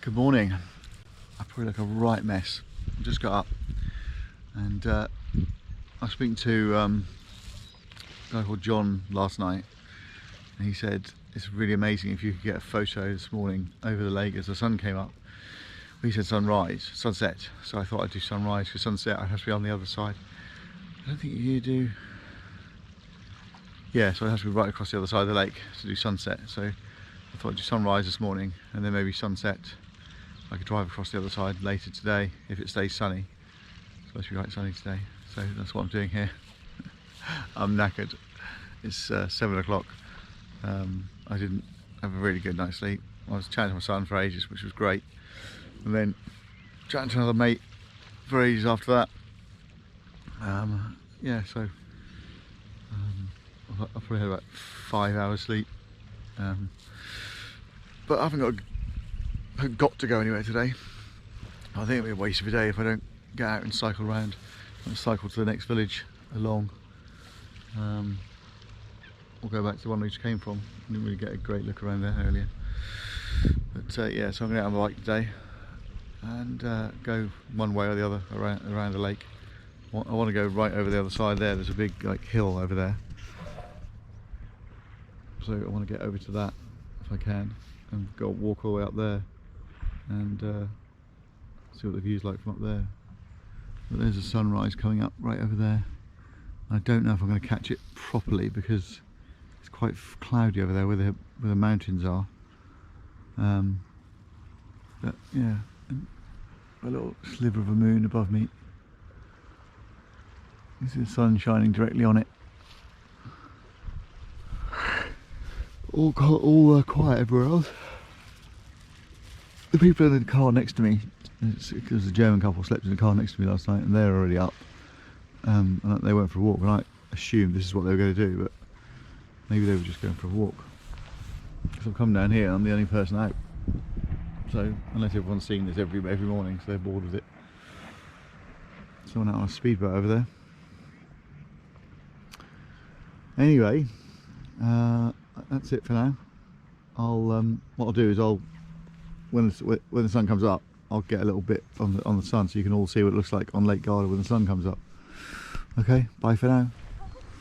Good morning. I probably look a right mess. I just got up and I was speaking to a guy called John last night, and he said it's really amazing if you could get a photo this morning over the lake as the sun came up. He said sunset, so I thought I'd do sunrise, because sunset I'd have to be on the other side. I don't think you do. Yeah, so I'd have to be right across the other side of the lake to do sunset. So I thought I'd do sunrise this morning and then maybe sunset. I could drive across the other side later today if it stays sunny. It's supposed to be quite sunny today, so that's what I'm doing here. I'm knackered. It's 7 o'clock. I didn't have a really good night's sleep. I was chatting to my son for ages, which was great, and then chatting to another mate for ages after that. Yeah, so I probably had about 5 hours sleep, but I haven't got to go anywhere today. I think it'll be a waste of a day if I don't get out and cycle around. I'll cycle to the next village along, or go back to the one we just came from. I didn't really get a great look around there earlier, but yeah, so I'm going to get on the bike today and go one way or the other around the lake. I want to go right over the other side there. There's a big hill over there, so I want to get over to that if I can and go walk all the way up there and see what the view's like from up there. But there's a sunrise coming up right over there. I don't know if I'm going to catch it properly because it's quite cloudy over there where the mountains are. But yeah, a little sliver of a moon above me. You see the sun shining directly on it. All quiet everywhere else. The people in the car next to me, because the German couple slept in the car next to me last night and they're already up, and they went for a walk, and I assumed this is what they were going to do, but maybe they were just going for a walk. So I've come down here and I'm the only person out, so unless everyone's seeing this every morning, so they're bored with it. Someone out on a speedboat over there. Anyway, that's it for now. What I'll do is when the sun comes up, I'll get a little bit on the sun so you can all see what it looks like on Lake Garda when the sun comes up. Okay, bye for now.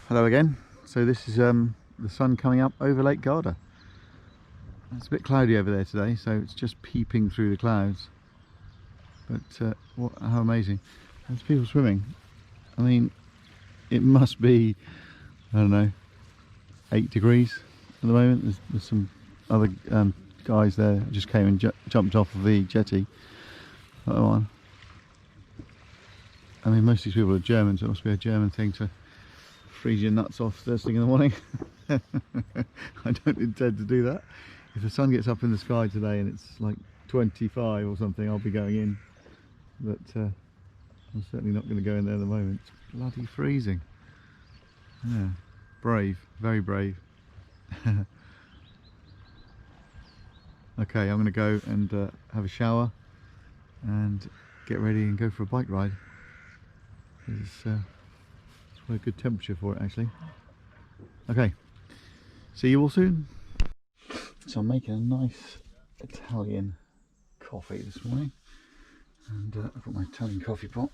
Hello again. So this is the sun coming up over Lake Garda. It's a bit cloudy over there today, so it's just peeping through the clouds. But how amazing! There's people swimming. I mean, it must be, I don't know, 8 degrees at the moment. There's some other guys there just came and jumped off of the jetty. That one. I mean, most of these people are German, so it must be a German thing to freeze your nuts off first thing in the morning. I don't intend to do that. If the sun gets up in the sky today and it's like 25 or something, I'll be going in. But I'm certainly not going to go in there at the moment. It's bloody freezing. Yeah, brave, very brave. Okay, I'm going to go and have a shower and get ready and go for a bike ride. It's quite a good temperature for it actually. Okay, see you all soon. So I'm making a nice Italian coffee this morning, and I've got my Italian coffee pot.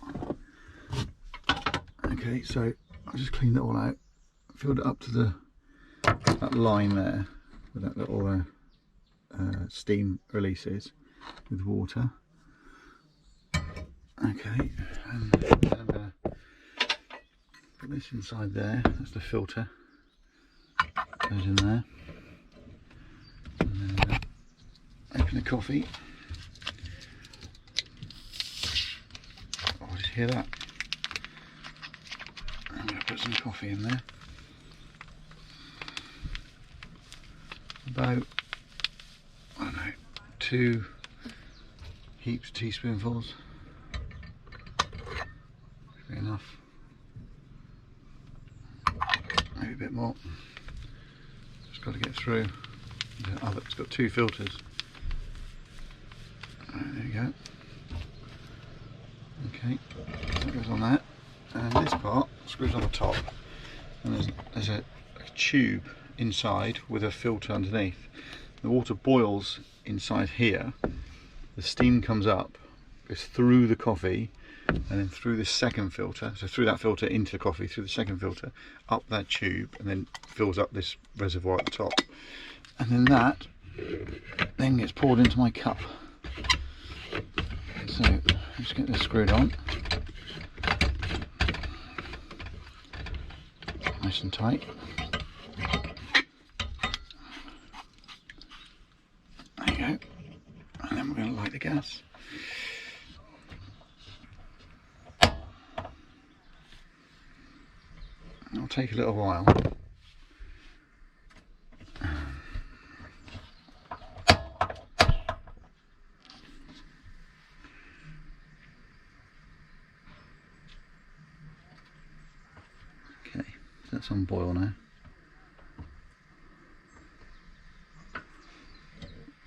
Okay, so I just cleaned it all out, filled it up to that line there with that little steam releases with water. Okay, and then I'm going to put this inside there. That's the filter, goes in there, and then open the coffee. Oh, did you hear that? I'm going to put some coffee in there, about, I don't know, 2 heaps, teaspoonfuls. Should be enough. Maybe a bit more. Just got to get through. Oh, it's got 2 filters. Right, there you go. Okay, so that goes on that, and this part screws on the top, and there's a tube inside with a filter underneath. The water boils inside here, the steam comes up, goes through the coffee, and then through the second filter, so through that filter into the coffee, through the second filter, up that tube, and then fills up this reservoir at the top. And then that then gets poured into my cup. So let's get this screwed on. Nice and tight. There you go. And then we're going to light the gas. It'll take a little while. Okay, that's on boil now.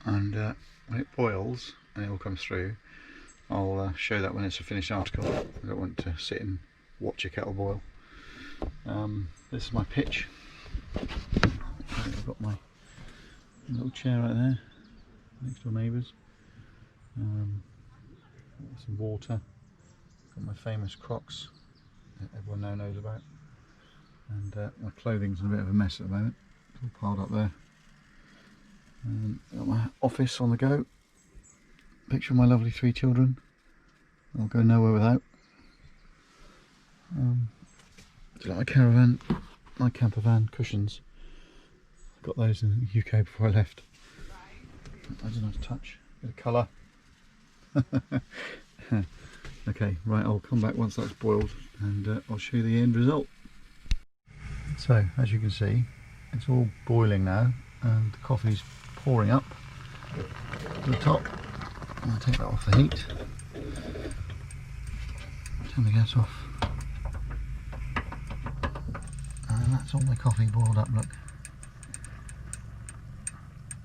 And when it boils and it all comes through, I'll show that when it's a finished article. I don't want to sit and watch a kettle boil. This is my pitch. I've got my little chair right there next to our neighbours. Some water. Got my famous Crocs that everyone now knows about. And my clothing's in a bit of a mess at the moment. It's all piled up there. Got my office on the go. Picture of my lovely 3 children. I'll go nowhere without. Do you like my caravan, my camper van cushions? I got those in the UK before I left. That's a nice touch, bit of colour. Okay, right, I'll come back once that's boiled and I'll show you the end result. So, as you can see, it's all boiling now and the coffee's pouring up to the top. I'm going to take that off the heat. Turn the gas off. And that's all my coffee boiled up, look.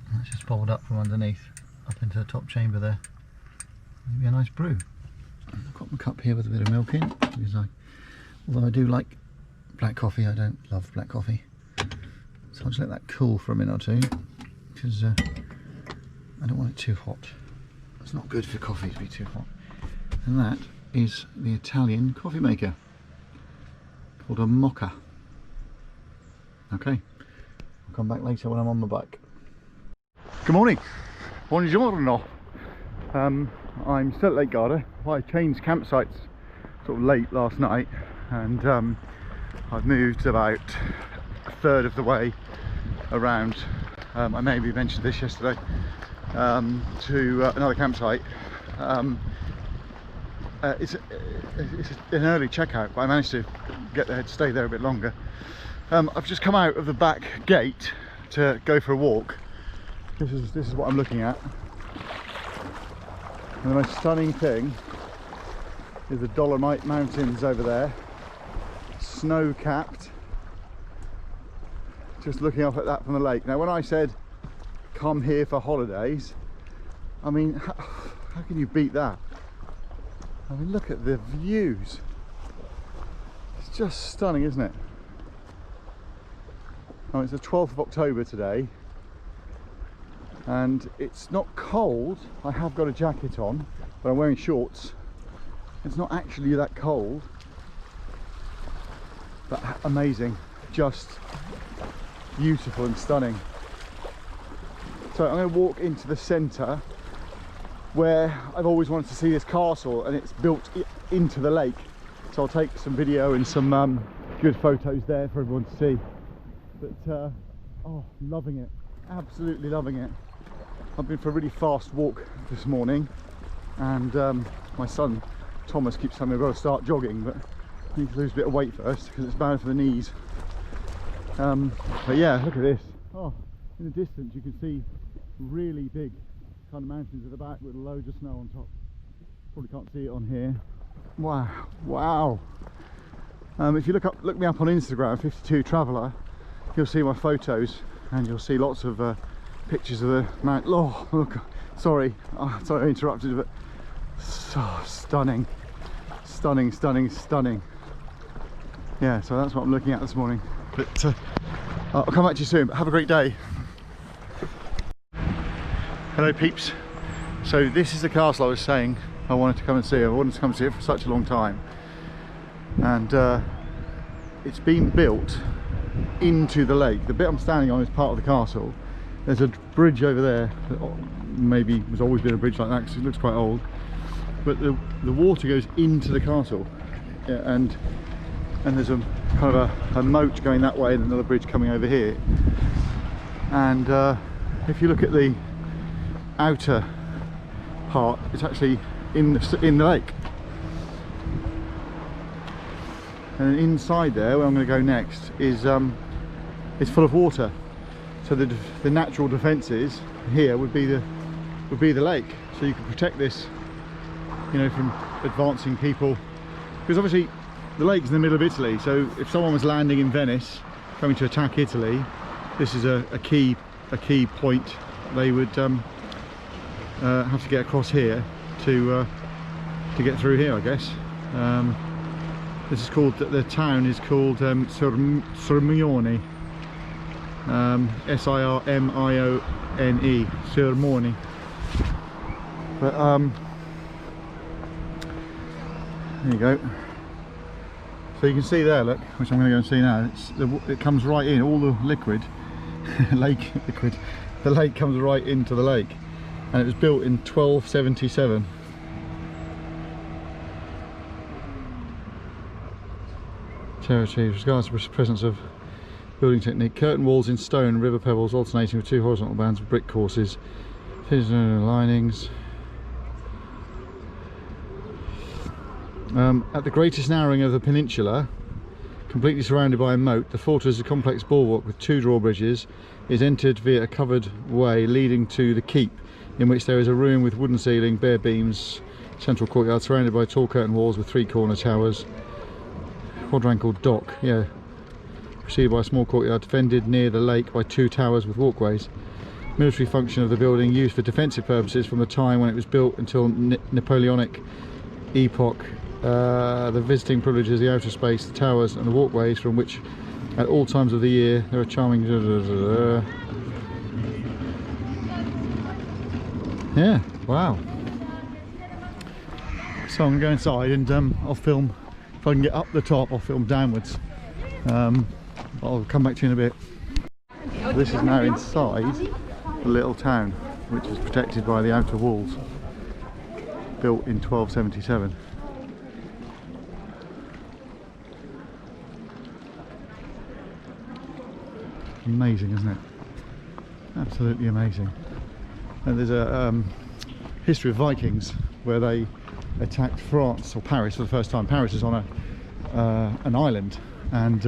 And that's just boiled up from underneath, up into the top chamber there. Maybe a nice brew. And I've got my cup here with a bit of milk in, because although I do like black coffee, I don't love black coffee. So I'll just let that cool for a minute or two, because I don't want it too hot. It's not good for coffee to be too hot. And that is the Italian coffee maker, called a mocha. Okay, I'll come back later when I'm on my bike. Good morning, buongiorno. I'm still at Lake Garda. I changed campsites sort of late last night, and I've moved about a third of the way around. I maybe mentioned this yesterday, to another campsite. It's an early checkout, but I managed to get there to stay there a bit longer. I've just come out of the back gate to go for a walk. This is what I'm looking at. And the most stunning thing is the Dolomite Mountains over there, snow-capped. Just looking up at that from the lake. Now, when I said come here for holidays, I mean, how can you beat that? I mean, look at the views. It's just stunning, isn't it? Oh, it's the 12th of October today, and it's not cold. I have got a jacket on, but I'm wearing shorts. It's not actually that cold, but amazing, just beautiful and stunning. So I'm going to walk into the centre, where I've always wanted to see this castle, and it's built into the lake. So I'll take some video and some good photos there for everyone to see. But oh, loving it, absolutely loving it. I've been for a really fast walk this morning, and my son Thomas keeps telling me I've got to start jogging, but I need to lose a bit of weight first because it's bad for the knees. But yeah, look at this. Oh, in the distance you can see really big kind of mountains at the back with loads of snow on top. Probably can't see it on here. Wow, wow. If you look me up on Instagram, Pt2 Traveller, you'll see my photos, and you'll see lots of pictures of the mountain. Oh, look, sorry I interrupted, but so stunning, stunning, stunning, stunning. Yeah, so that's what I'm looking at this morning. But I'll come back to you soon, but have a great day. Hello peeps, So this is the castle I was saying I wanted to come and see. I wanted to come and see it for such a long time, and it's been built into the lake. The bit I'm standing on is part of the castle. There's a bridge over there that maybe has always been a bridge like that because it looks quite old, but the water goes into the castle, yeah, and there's a kind of a moat going that way and another bridge coming over here. And if you look at the outer part, it's actually in the lake. And inside there, where I'm going to go next, is full of water. So the natural defences here would be the lake. So you can protect this, you know, from advancing people, because obviously the lake's in the middle of Italy. So if someone was landing in Venice, coming to attack Italy, this is a key point. They would have to get across here to get through here, I guess. This is called, the town is called Sirmione, S-I-R-M-I-O-N-E, Sirmione. But there you go. So you can see there, look, which I'm going to go and see now. It comes right in, all the liquid, the lake comes right into the lake, and it was built in 1277. Charity, regards to the presence of building technique, curtain walls in stone, river pebbles alternating with two horizontal bands of brick courses, linings. At the greatest narrowing of the peninsula, completely surrounded by a moat, the fortress is a complex bulwark with two drawbridges, is entered via a covered way leading to the keep, in which there is a room with wooden ceiling, bare beams, central courtyard surrounded by tall curtain walls with three corner towers. Quadrangle dock, yeah, preceded by a small courtyard defended near the lake by two towers with walkways. Military function of the building used for defensive purposes from the time when it was built until Napoleonic epoch. The visiting privileges, the outer space, the towers and the walkways, from which at all times of the year there are charming yeah, wow. So I'm going to go inside and I'll film. If I can get up the top, I'll film downwards. I'll come back to you in a bit. This is now inside the little town, which is protected by the outer walls, built in 1277. Amazing, isn't it? Absolutely amazing. And there's a history of Vikings where they attacked France, or Paris, for the first time. Paris is on an island, and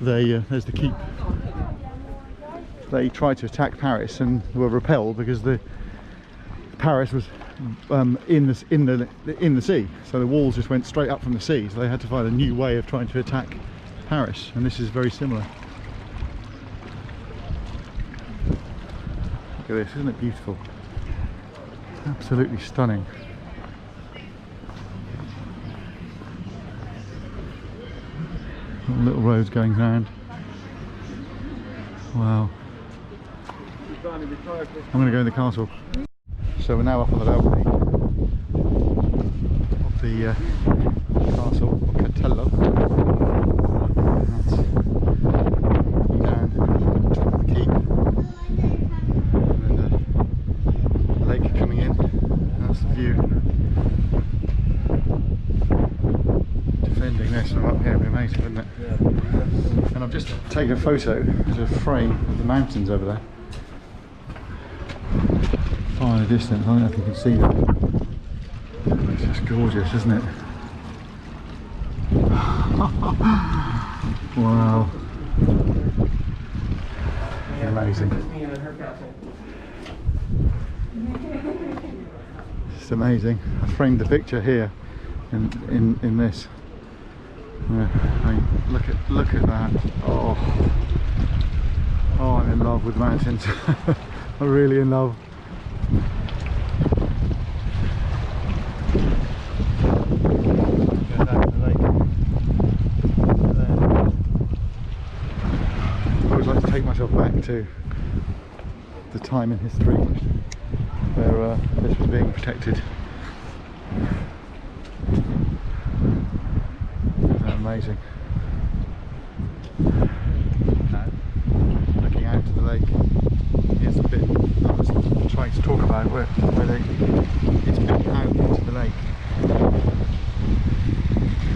there's the keep. They tried to attack Paris and were repelled because Paris was in the sea, so the walls just went straight up from the sea. So they had to find a new way of trying to attack Paris, and this is very similar. Look at this, isn't it beautiful? Absolutely stunning. Little roads going round. Wow. I'm going to go in the castle. So we're now up on the balcony of the castle of Castello. That's down on top of the keep. And then the lake coming in. That's the view. Defending this from up here would be amazing, wouldn't it? Yeah. And I've just taken a photo as a frame of the mountains over there. Far in the distance, I don't know if you can see that. It's just gorgeous, isn't it? Wow. Amazing. It's amazing. I framed the picture here in this. I mean, look at that. Oh, I'm in love with mountains. I'm really in love. I would like to take myself back to the time in history where being protected. Isn't that amazing? Now, looking out to the lake, here's the bit I was trying to talk about where it's built out into the lake.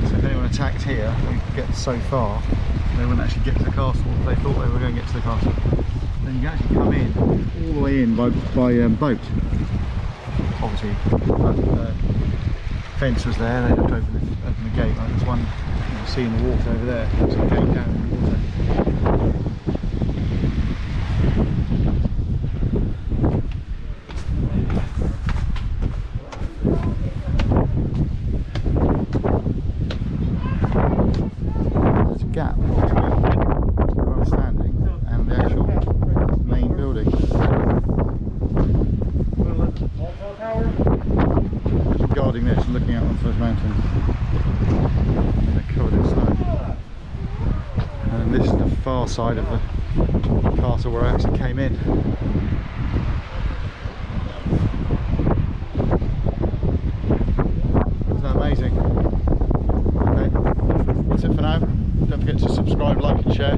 So if anyone attacked here, they could get so far, they wouldn't actually get to the castle if they thought they were going to get to the castle. Then you can actually come in, all the way in by boat. Obviously, fence was there, they had to open the gate, like there's one you can see in the water over there, there's a gate down in the water. There's a gap between where I'm standing and the actual main building. Guarding this and looking out onto those mountains. They're covered in snow. And this is the far side of the castle where I actually came in. Isn't that amazing? Okay, that's it for now. Don't forget to subscribe, like and share.